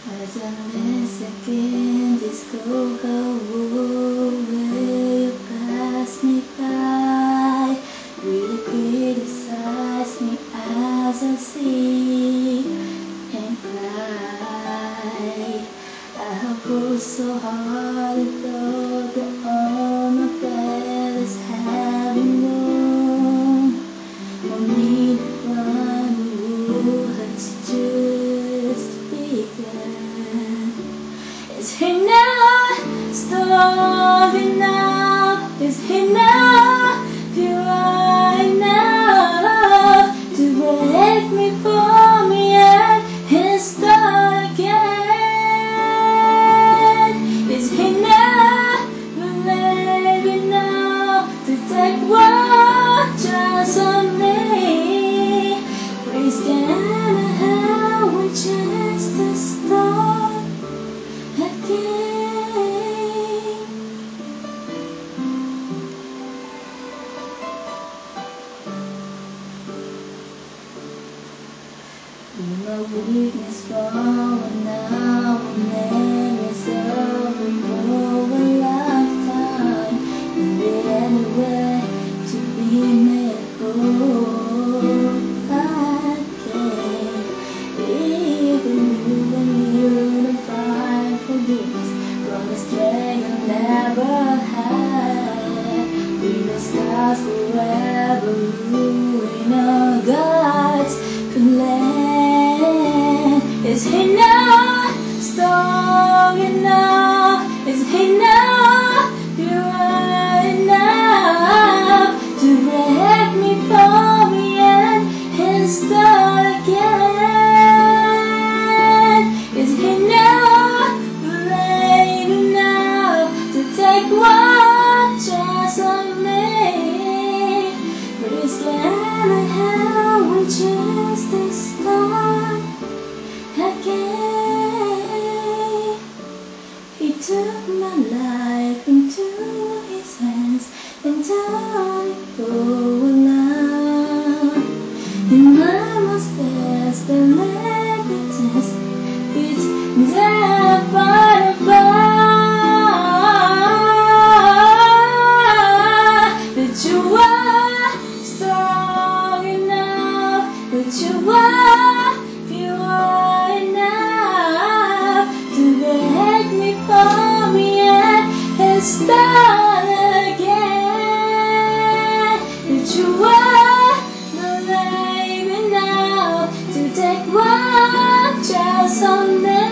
As a second disco go away, you pass me by, really criticize me as I see and fly. I have worked so hard and thought that all my brothers having known only the one who hurts just begun. Is he not strong enough? Is he not pure enough to break me for me and start again? Is he not brave enough to take one chance on me? Please can I have a chance to start again? My weakness falling now and then is over a lifetime. And the only way to be made whole again. Even you when you don't find forgiveness from a strength I never had. We will stars forever ruin our gods could land. Is he not strong enough? Is he not pure enough to break me for me and start again? Is he not brave enough to take one chance on me? Please can I have a chance to start again? He took my life into his hands and let it go alone. And I must test the negatives. It's death by the that you are strong enough, that you are pure enough to break me for me and start again. That you are brave enough to take one chance on me.